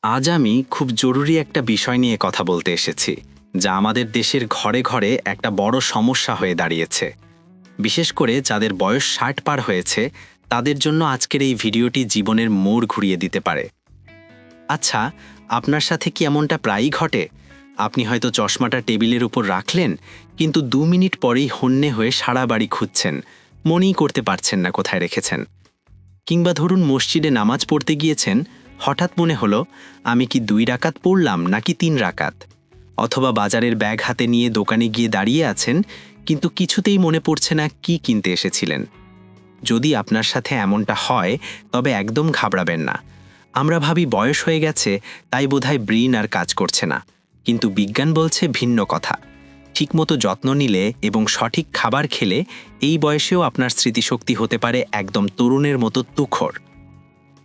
আজ আমি খুব জরুরি একটা বিষয় নিয়ে কথা বলতে এসেছি, যা আমাদের দেশের ঘরে ঘরে একটা বড় সমস্যা হয়ে দাঁড়িয়েছে। বিশেষ করে যাদের বয়স ৬০ পার হয়েছে, তাদের জন্য আজকের এই ভিডিওটি জীবনের মোড় ঘুরিয়ে দিতে পারে। আচ্ছা, আপনার সাথে কি এমনটা প্রায়ই ঘটে? আপনি হয়তো চশমাটা টেবিলের উপর রাখলেন, কিন্তু ২ মিনিট পরেই হন্যে হয়ে সারা বাড়ি খুঁজছেন, মনেই করতে পারছেন না কোথায় রেখেছেন। কিংবা ধরুন মসজিদে নামাজ পড়তে গিয়েছেন, হঠাৎ মনে হলো আমি কি ২ রাকাত পড়লাম নাকি ৩ রাকাত। অথবা বাজারের ব্যাগ হাতে নিয়ে দোকানে গিয়ে দাঁড়িয়ে আছেন, কিন্তু কিছুতেই মনে পড়ছে না কি কিনতে এসেছিলেন। যদি আপনার সাথে এমনটা হয়, তবে একদম ঘাবড়াবেন না। আমরা ভাবি বয়স হয়ে গেছে, তাই বোধহয় ব্রেইন আর কাজ করছে না, কিন্তু বিজ্ঞান বলছে ভিন্ন কথা। ঠিকমতো যত্ন নিলে এবং সঠিক খাবার খেলে এই বয়সেও আপনার স্মৃতিশক্তি হতে পারে একদম তরুণের মতো তুখর।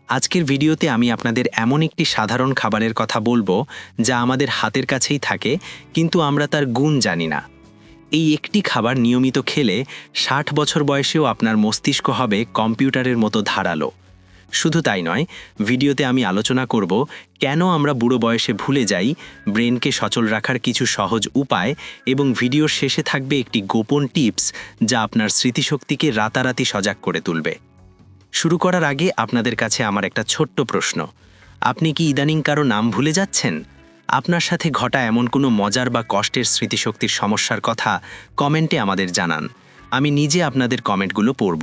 আজকের ভিডিওতে আমি আপনাদের এমন একটি সাধারণ খাবারের কথা বলবো, যা আমাদের হাতের কাছেই থাকে, কিন্তু আমরা তার গুণ জানি না। এই একটি খাবার নিয়মিত খেলে ৬০ বছর বয়সেও আপনার মস্তিষ্ক হবে কম্পিউটারের মতো ধারালো। শুধু তাই নয়, ভিডিওতে আমি আলোচনা করব কেন আমরা বুড়ো বয়সে ভুলে যাই, ব্রেনকে সচল রাখার কিছু সহজ উপায়, এবং ভিডিওর শেষে থাকবে একটি গোপন টিপস যা আপনার স্মৃতিশক্তিকে রাতারাতি সজাগ করে তুলবে। শুরু করার আগে আপনাদের কাছে আমার একটা ছোট্ট প্রশ্ন। আপনি কি ইদানিং কারো নাম ভুলে যাচ্ছেন? আপনার সাথে ঘটা এমন কোনো মজার বা কষ্টের স্মৃতিশক্তির সমস্যার কথা কমেন্টে আমাদের জানান। আমি নিজে আপনাদের কমেন্টগুলো পড়ব।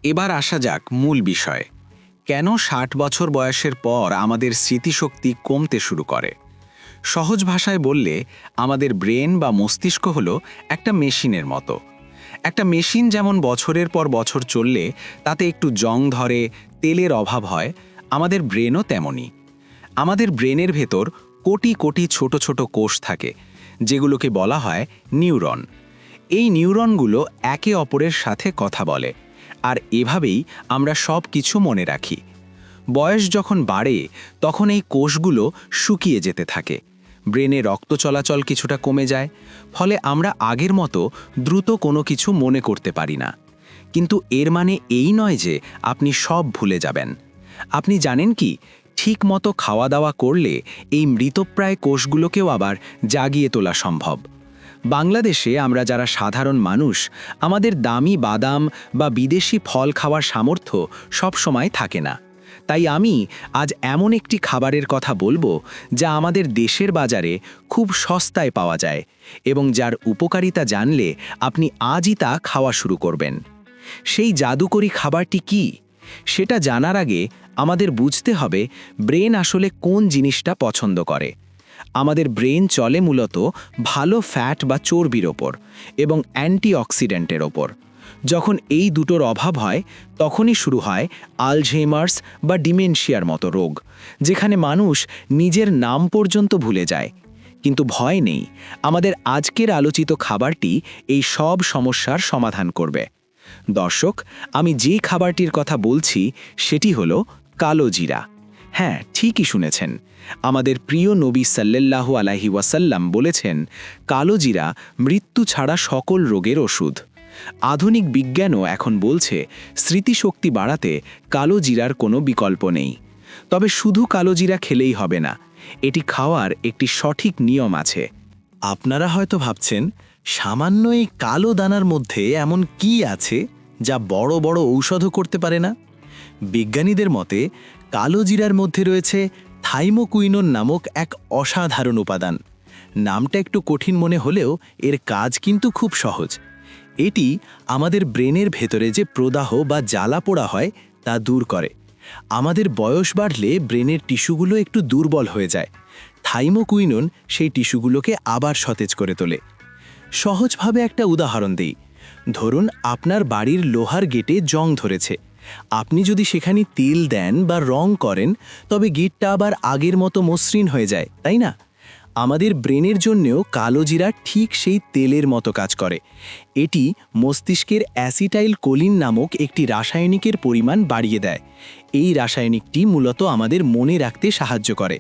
এবার আসা যাক মূল বিষয়। কেন ৬০ বছর বয়সের পর আমাদের স্মৃতিশক্তি কমতে শুরু করে? সহজ ভাষায় বললে, আমাদের ব্রেন বা মস্তিষ্ক হলো একটা মেশিনের মতো। একটা মেশিন যেমন বছরের পর বছর চললে তাতে একটু জং ধরে, তেলের অভাব হয়, আমাদের ব্রেনও তেমনই। আমাদের ব্রেনের ভেতর কোটি কোটি ছোট ছোট কোষ থাকে, যেগুলোকে বলা হয় নিউরন। এই নিউরনগুলো একে অপরের সাথে কথা বলে, আর এভাবেই আমরা সব কিছু মনে রাখি। বয়স যখন বাড়ে, তখন এই কোষগুলো শুকিয়ে যেতে থাকে, ব্রেনে রক্ত চলাচল কিছুটা কমে যায়, ফলে আমরা আগের মতো দ্রুত কোনো কিছু মনে করতে পারি না। কিন্তু এর মানে এই নয় যে আপনি সব ভুলে যাবেন। আপনি জানেন কি, ঠিক মতো খাওয়া দাওয়া করলে এই মৃতপ্রায় কোষগুলোকেও আবার জাগিয়ে তোলা সম্ভব। বাংলাদেশে আমরা যারা সাধারণ মানুষ, আমাদের দামি বাদাম বা বিদেশি ফল খাওয়ার সামর্থ্য সবসময় থাকে না। তাই আমি আজ এমন একটি খাবারের কথা বলবো, যা আমাদের দেশের বাজারে খুব সস্তায় পাওয়া যায় এবং যার উপকারিতা জানলে আপনি আজই তা খাওয়া শুরু করবেন। সেই জাদুকরি খাবারটি কি, সেটা জানার আগে আমাদের বুঝতে হবে ব্রেন আসলে কোন জিনিসটা পছন্দ করে। আমাদের ব্রেন চলে মূলত ভালো ফ্যাট বা চর্বির ওপর এবং অ্যান্টিঅক্সিডেন্টের ওপর। যখন এই দুটোর অভাব হয়, তখনই শুরু হয় আলঝেইমার্স বা ডিমেনশিয়ার মতো রোগ, যেখানে মানুষ নিজের নাম পর্যন্ত ভুলে যায়। কিন্তু ভয় নেই, আমাদের আজকের আলোচিত খাবারটি এই সব সমস্যার সমাধান করবে। দর্শক, আমি যে খাবারটির কথা বলছি সেটি হলো কালো জিরা। হ্যাঁ, ঠিকই শুনেছেন। আমাদের প্রিয় নবী সাল্লাল্লাহু আলাইহি ওয়াসাল্লাম বলেছেন, কালো জিরা মৃত্যু ছাড়া সকল রোগের ওষুধ। আধুনিক বিজ্ঞানও এখন বলছে স্মৃতিশক্তি বাড়াতে কালো জিরার কোনো বিকল্প নেই। তবে শুধু কালো জিরা খেলেই হবে না, এটি খাওয়ার একটি সঠিক নিয়ম আছে। আপনারা হয়তো ভাবছেন, সামান্য এই কালো দানার মধ্যে এমন কি আছে যা বড় বড় ঔষধও করতে পারে না? বিজ্ঞানীদের মতে কালো জিরার মধ্যে রয়েছে থাইমোকুইনোন নামক এক অসাধারণ উপাদান। নামটা একটু কঠিন মনে হলেও এর কাজ কিন্তু খুব সহজ। এটি আমাদের ব্রেনের ভেতরে যে প্রদাহ বা জ্বালা পোড়া হয় তা দূর করে। আমাদের বয়স বাড়লে ব্রেনের টিস্যুগুলো একটু দুর্বল হয়ে যায়। থাইমোকুইনোন সেই টিস্যুগুলোকে আবার সতেজ করে তোলে। সহজভাবে একটা উদাহরণ দিই। ধরুন আপনার বাড়ির লোহার গেটে জং ধরেছে। আপনি যদি সেখানে তেল দেন বা রং করেন, তবে গেটটা আবার আগের মতো মসৃণ হয়ে যায়, তাই না? আমাদের ব্রেনের জন্যেও কালো জিরা ঠিক সেই তেলের মতো কাজ করে। এটি মস্তিষ্কের অ্যাসিটাইল কোলিন নামক একটি রাসায়নিকের পরিমাণ বাড়িয়ে দেয়। এই রাসায়নিকটি মূলত আমাদের মনে রাখতে সাহায্য করে।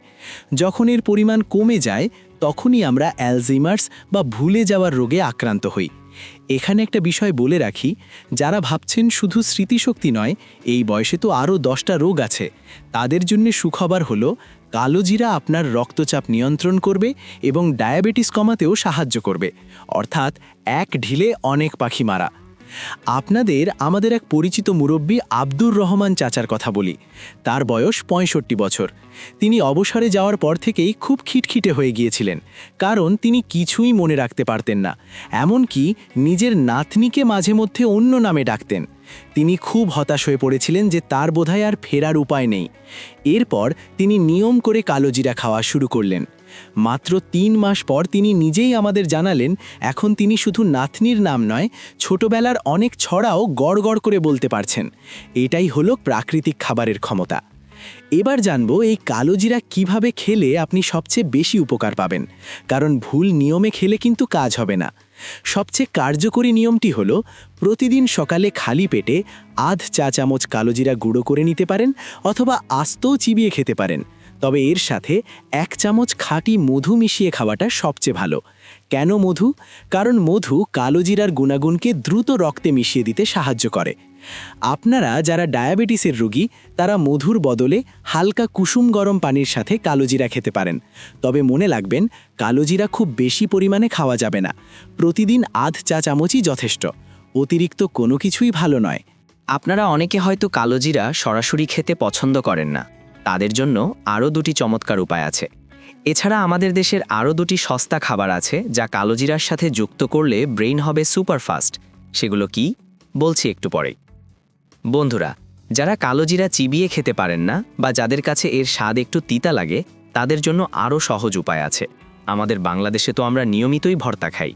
যখন এর পরিমাণ কমে যায়, তখনই আমরা অ্যালঝেইমার্স বা ভুলে যাওয়ার রোগে আক্রান্ত হই। এখানে একটা বিষয় বলে রাখি, যারা ভাবছেন শুধু স্মৃতিশক্তি নয়, এই বয়সে তো আরও 10টা রোগ আছে, তাদের জন্য সুখবর হলো কালো জিরা আপনার রক্তচাপ নিয়ন্ত্রণ করবে এবং ডায়াবেটিস কমাতেও সাহায্য করবে, অর্থাৎ এক ঢিলে অনেক পাখি মারা। আপনাদের আমাদের এক পরিচিত মুরব্বী আব্দুর রহমান চাচার কথা বলি। তার বয়স ৬৫ বছর। তিনি অবসরে যাওয়ার পর থেকেই খুব খিটখিটে হয়ে গিয়েছিলেন, কারণ তিনি কিছুই মনে রাখতে পারতেন না, এমনকি নিজের নাতনিকে মাঝে মধ্যে অন্য নামে ডাকতেন। তিনি খুব হতাশ হয়ে পড়েছিলেন যে তার বোধহয় আর ফেরার উপায় নেই। এরপর তিনি নিয়ম করে কালোজিরা খাওয়া শুরু করলেন। মাত্র ৩ মাস পর তিনি নিজেই আমাদের জানালেন এখন তিনি শুধু নাতনির নাম নয়, ছোটবেলার অনেক ছড়াও গড় গড় করে বলতে পারছেন। এটাই হলো প্রাকৃতিক খাবারের ক্ষমতা। এবার জানবো এই কালোজিরা কিভাবে খেলে আপনি সবচেয়ে বেশি উপকার পাবেন, কারণ ভুল নিয়মে খেলে কিন্তু কাজ হবে না। সবচেয়ে কার্যকরী নিয়মটি হলো প্রতিদিন সকালে খালি পেটে আধ চা চামচ কালোজিরা গুঁড়ো করে নিতে পারেন, অথবা আস্তও চিবিয়ে খেতে পারেন। তবে এর সাথে ১ চামচ খাঁটি মধু মিশিয়ে খাওয়াটা সবচেয়ে ভালো। কেন মধু? কারণ মধু কালোজিরার গুণাগুণকে দ্রুত রক্তে মিশিয়ে দিতে সাহায্য করে। আপনারা যারা ডায়াবেটিসের রোগী তারা মধুর বদলে হালকা কুসুম গরম পানির সাথে কালোজিরা খেতে পারেন। তবে মনে রাখবেন, কালোজিরা খুব বেশি পরিমাণে খাওয়া যাবে না। প্রতিদিন আধ চা চামচই যথেষ্ট। অতিরিক্ত কোনো কিছুই ভালো নয়। আপনারা অনেকে হয়তো কালোজিরা সরাসরি খেতে পছন্দ করেন না। তাদের জন্য আরও 2টি চমৎকার উপায় আছে। এছাড়া আমাদের দেশের আরও 2টি সস্তা খাবার আছে যা কালোজিরার সাথে যুক্ত করলে ব্রেইন হবে সুপারফাস্ট। সেগুলো কি বলছি একটু পরেই। বন্ধুরা, যারা কালোজিরা চিবিয়ে খেতে পারেন না বা যাদের কাছে এর স্বাদ একটু তিতা লাগে, তাদের জন্য আরও সহজ উপায় আছে। আমাদের বাংলাদেশে তো আমরা নিয়মিতই ভর্তা খাই।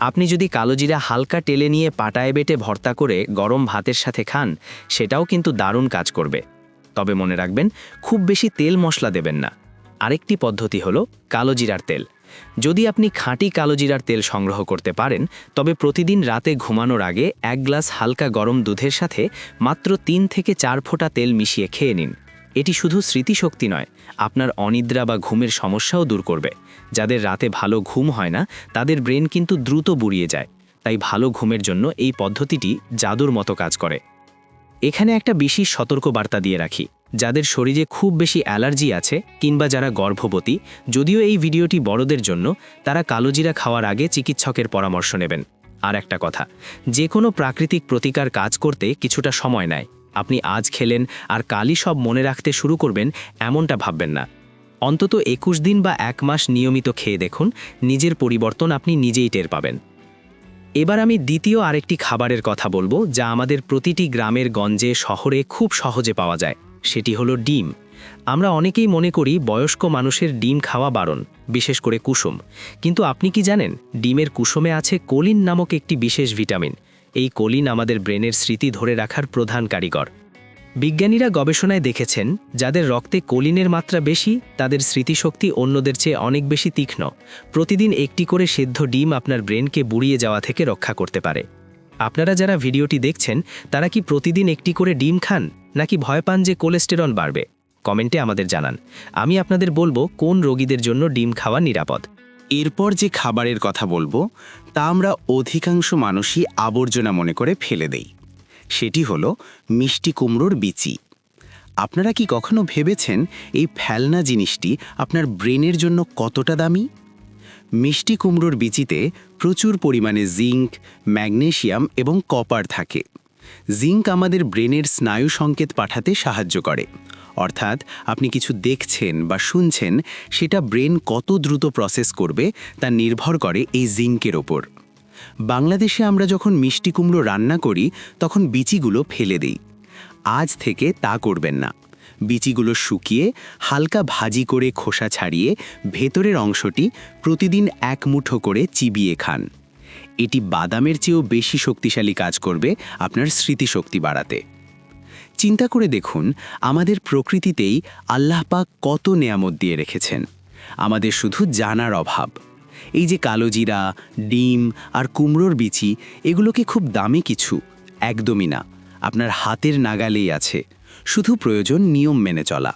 আপনি যদি কালোজিরা হালকা টেলে নিয়ে পাটায় বেটে ভর্তা করে গরম ভাতের সাথে খান, সেটাও কিন্তু দারুণ কাজ করবে। তবে মনে রাখবেন, খুব বেশি তেল মশলা দেবেন না। আরেকটি পদ্ধতি হলো কালোজিরার তেল। যদি আপনি খাঁটি কালোজিরার তেল সংগ্রহ করতে পারেন, তবে প্রতিদিন রাতে ঘুমানোর আগে 1 গ্লাস হালকা গরম দুধের সাথে মাত্র 3 থেকে 4 ফোঁটা তেল মিশিয়ে খেয়ে নিন। এটি শুধু স্মৃতিশক্তি নয়, আপনার অনিদ্রা বা ঘুমের সমস্যাও দূর করবে। যাদের রাতে ভালো ঘুম হয় না, তাদের ব্রেন কিন্তু দ্রুত বুড়িয়ে যায়। তাই ভালো ঘুমের জন্য এই পদ্ধতিটি জাদুর মতো কাজ করে। এখানে একটা বিশেষ সতর্কবার্তা দিয়ে রাখি। যাদের শরীরে খুব বেশি অ্যালার্জি আছে কিংবা যারা গর্ভবতী, যদিও এই ভিডিওটি বড়দের জন্য, তারা কালোজিরা খাওয়ার আগে চিকিৎসকের পরামর্শ নেবেন। আর একটা কথা, যে কোনো প্রাকৃতিক প্রতিকার কাজ করতে কিছুটা সময় নেয়। আপনি আজ খেলেন আর কালই সব মনে রাখতে শুরু করবেন, এমনটা ভাববেন না। অন্তত 21 দিন বা 1 মাস নিয়মিত খেয়ে দেখুন, নিজের পরিবর্তন আপনি নিজেই টের পাবেন। এবার আমি দ্বিতীয় আরেকটি খাবারের কথা বলবো, যা আমাদের প্রতিটি গ্রামের গঞ্জে শহরে খুব সহজে পাওয়া যায়। সেটি হলো ডিম। আমরা অনেকেই মনে করি বয়স্ক মানুষের ডিম খাওয়া বারণ, বিশেষ করে কুসুম। কিন্তু আপনি কি জানেন, ডিমের কুসুমে আছে কোলিন নামক একটি বিশেষ ভিটামিন। এই কোলিন আমাদের ব্রেনের স্মৃতি ধরে রাখার প্রধান কারিগর। বিজ্ঞানীরা গবেষণায় দেখেছেন, যাদের রক্তে কোলিনের মাত্রা বেশি, তাদের স্মৃতিশক্তি অন্যদের চেয়ে অনেক বেশি তীক্ষ্ণ। প্রতিদিন একটি করে সেদ্ধ ডিম আপনার ব্রেনকে বুড়িয়ে যাওয়া থেকে রক্ষা করতে পারে। আপনারা যারা ভিডিওটি দেখছেন, তারা কি প্রতিদিন একটি করে ডিম খান, নাকি ভয় পান যে কোলেস্টেরল বাড়বে? কমেন্টে আমাদের জানান। আমি আপনাদের বলবো কোন রোগীদের জন্য ডিম খাওয়া নিরাপদ। এরপর যে খাবারের কথা বলবো, তা আমরা অধিকাংশ মানুষই আবর্জনা মনে করে ফেলে দেই। সেটি হলো মিষ্টি কুমড়োর বিচি। আপনারা কি কখনো ভেবেছেন এই ফেলনা জিনিসটি আপনার ব্রেনের জন্য কতটা দামি? মিষ্টি কুমড়োর বিচিতে প্রচুর পরিমাণে জিঙ্ক, ম্যাগনেসিয়াম এবং কপার থাকে। জিঙ্ক আমাদের ব্রেনের স্নায়ু সংকেত পাঠাতে সাহায্য করে। অর্থাৎ আপনি কিছু দেখছেন বা শুনছেন, সেটা ব্রেন কত দ্রুত প্রসেস করবে তা নির্ভর করে এই জিঙ্কের ওপর। বাংলাদেশে আমরা যখন মিষ্টি কুমড়ো রান্না করি, তখন বিচিগুলো ফেলে দিই। আজ থেকে তা করবেন না। বিচিগুলো শুকিয়ে হালকা ভাজি করে খোসা ছাড়িয়ে ভেতরের অংশটি প্রতিদিন 1 মুঠো করে চিবিয়ে খান। এটি বাদামের চেয়েও বেশি শক্তিশালী কাজ করবে আপনার স্মৃতিশক্তি বাড়াতে। চিন্তা করে দেখুন, আমাদের প্রকৃতিতেই আল্লাহ পাক কত নেয়ামত দিয়ে রেখেছেন, আমাদের শুধু জানার অভাব। এই যে কালোজিরা, ডিম আর কুমড়োর বিচি, এগুলো কি খুব দামি কিছু? একদমই না। আপনার হাতের নাগালেই আছে। শুধু প্রয়োজন নিয়ম মেনে চলা।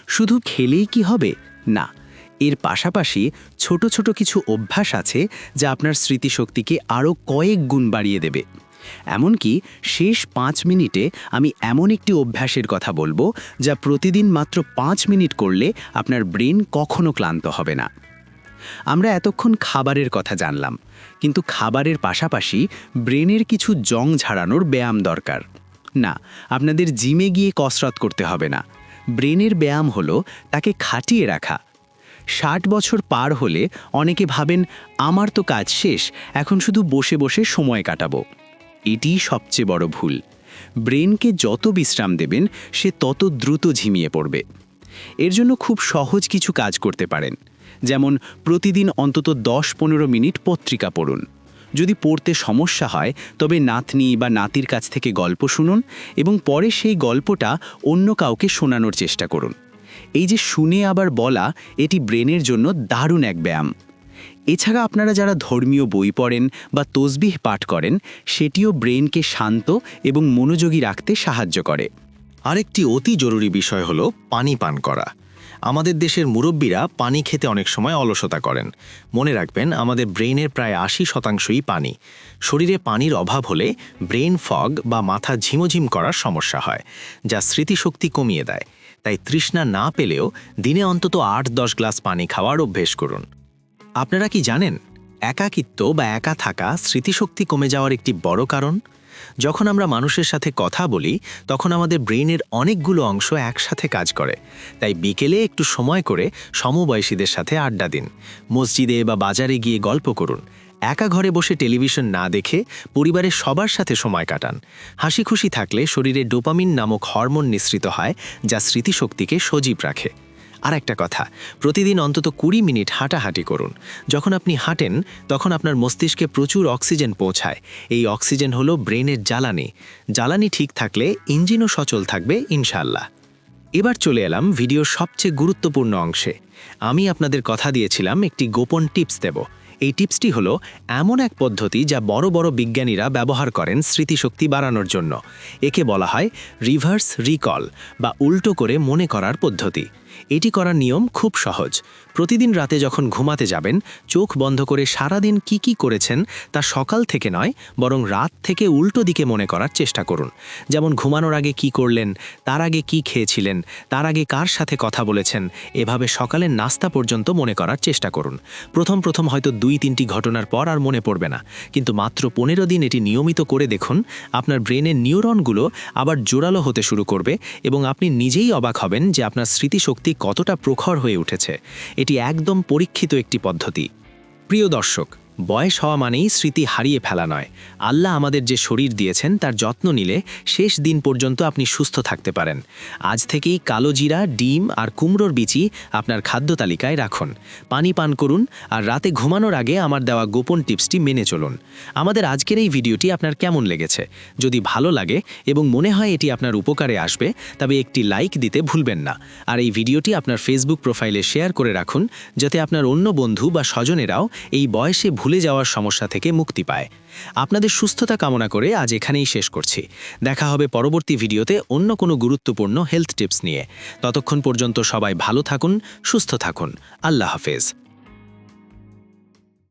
শুধু খেলেই কি হবে? না, এর পাশাপাশি ছোট ছোট কিছু অভ্যাস আছে যা আপনার স্মৃতিশক্তিকে আরও কয়েক গুণ বাড়িয়ে দেবে। এমনকি শেষ 5 মিনিটে আমি এমন একটি অভ্যাসের কথা বলবো যা প্রতিদিন মাত্র 5 মিনিট করলে আপনার ব্রেন কখনো ক্লান্ত হবে না। আমরা এতক্ষণ খাবারের কথা জানলাম, কিন্তু খাবারের পাশাপাশি ব্রেনের কিছু জং ঝাড়ানোর ব্যায়াম দরকার। না, আপনাদের জিমে গিয়ে কসরত করতে হবে না। ব্রেনের ব্যায়াম হলো তাকে খাটিয়ে রাখা। 60 বছর পার হলে অনেকে ভাবেন আমার তো কাজ শেষ, এখন শুধু বসে বসে সময় কাটাবো। এটিই সবচেয়ে বড় ভুল। ব্রেনকে যত বিশ্রাম দেবেন সে তত দ্রুত ঝিমিয়ে পড়বে। এর জন্য খুব সহজ কিছু কাজ করতে পারেন, যেমন প্রতিদিন অন্তত 10-15 মিনিট পত্রিকা পড়ুন। যদি পড়তে সমস্যা হয় তবে নাতনি বা নাতির কাছ থেকে গল্প শুনুন এবং পরে সেই গল্পটা অন্য কাউকে শোনানোর চেষ্টা করুন। এই যে শুনে আবার বলা, এটি ব্রেনের জন্য দারুণ এক ব্যায়াম। এছাড়া আপনারা যারা ধর্মীয় বই পড়েন বা তসবিহ পাঠ করেন, সেটিও ব্রেনকে শান্ত এবং মনোযোগী রাখতে সাহায্য করে। আরেকটি অতি জরুরি বিষয় হলো পানি পান করা। আমাদের দেশের মুরব্বীরা পানি খেতে অনেক সময় অলসতা করেন। মনে রাখবেন, আমাদের ব্রেইনের প্রায় 80%ই পানি। শরীরে পানির অভাব হলে ব্রেন ফগ বা মাথা ঝিমোঝিম করার সমস্যা হয়, যা স্মৃতিশক্তি কমিয়ে দেয়। তাই তৃষ্ণা না পেলেও দিনে অন্তত 8-10 গ্লাস পানি খাওয়ার অভ্যেস করুন। আপনারা কি জানেন, একাকিত্ব বা একা থাকা স্মৃতিশক্তি কমে যাওয়ার একটি বড় কারণ? যখন আমরা মানুষের সাথে কথা বলি তখন আমাদের ব্রেইনের অনেকগুলো অংশ একসাথে কাজ করে। তাই বিকেলে একটু সময় করে সমবয়সীদের সাথে আড্ডা দিন। মসজিদে বা বাজারে গিয়ে গল্প করুন। একা ঘরে বসে টেলিভিশন না দেখে পরিবারের সবার সাথে সময় কাটান। হাসি খুশি থাকলে শরীরে ডোপামিন নামক হরমোন নিঃসৃত হয়, যা স্মৃতিশক্তিকে সজীব রাখে। আর একটা কথা, প্রতিদিন অন্তত 20 মিনিট হাঁটাহাঁটি করুন। যখন আপনি হাঁটেন তখন আপনার মস্তিষ্কে প্রচুর অক্সিজেন পৌঁছায়। এই অক্সিজেন হলো ব্রেনের জ্বালানি। জ্বালানি ঠিক থাকলে ইঞ্জিনও সচল থাকবে ইনশাআল্লাহ। এবার চলে এলাম ভিডিওর সবচেয়ে গুরুত্বপূর্ণ অংশে। আমি আপনাদের কথা দিয়েছিলাম একটি গোপন টিপস দেব। এই টিপসটি হলো এমন এক পদ্ধতি যা বড় বড় বিজ্ঞানীরা ব্যবহার করেন স্মৃতিশক্তি বাড়ানোর জন্য। একে বলা হয় রিভার্স রিকল বা উল্টো করে মনে করার পদ্ধতি। এটি করার নিয়ম খুব সহজ। প্রতিদিন রাতে যখন ঘুমাতে যাবেন, চোখ বন্ধ করে সারাদিন কি কি করেছেন তা সকাল থেকে নয়, বরং রাত থেকে উল্টো দিকে মনে করার চেষ্টা করুন। যেমন ঘুমানোর আগে কি করলেন, তার আগে কি খেয়েছিলেন, তার আগে কার সাথে কথা বলেছেন, এভাবে সকালের নাস্তা পর্যন্ত মনে করার চেষ্টা করুন। প্রথম হয়তো 2-3টি ঘটনার পর আর মনে পড়বে না, কিন্তু মাত্র 15 দিন এটি নিয়মিত করে দেখুন। আপনার ব্রেনের নিউরনগুলো আবার জোরালো হতে শুরু করবে এবং আপনি নিজেই অবাক হবেন যে আপনার স্মৃতিশক্তি কতটা প্রখর হয়ে উঠেছে। এটি একদম পরীক্ষিত একটি পদ্ধতি। প্রিয় দর্শক, বয়স হওয়া মানেই স্মৃতি হারিয়ে ফেলা নয়। আল্লাহ আমাদের যে শরীর দিয়েছেন তার যত্ন নিলে শেষ দিন পর্যন্ত আপনি সুস্থ থাকতে পারেন। আজ থেকেই কালো জিরা, ডিম আর কুমড়োর বিচি আপনার খাদ্য তালিকায় রাখুন। পানি পান করুন আর রাতে ঘুমানোর আগে আমার দেওয়া গোপন টিপসটি মেনে চলুন। আমাদের আজকের এই ভিডিওটি আপনার কেমন লেগেছে? যদি ভালো লাগে এবং মনে হয় এটি আপনার উপকারে আসবে, তবে একটি লাইক দিতে ভুলবেন না। আর এই ভিডিওটি আপনার ফেসবুক প্রোফাইলে শেয়ার করে রাখুন, যাতে আপনার অন্য বন্ধু বা স্বজনেরাও এই বয়সে ভুলে যাওয়ার সমস্যা থেকে মুক্তি পায়। আপনাদের সুস্থতা কামনা করে আজ এখানেই শেষ করছি। দেখা হবে পরবর্তী ভিডিওতে অন্য কোনো গুরুত্বপূর্ণ হেলথ টিপস নিয়ে। ততক্ষণ পর্যন্ত সবাই ভালো থাকুন, সুস্থ থাকুন। আল্লাহ হাফেজ।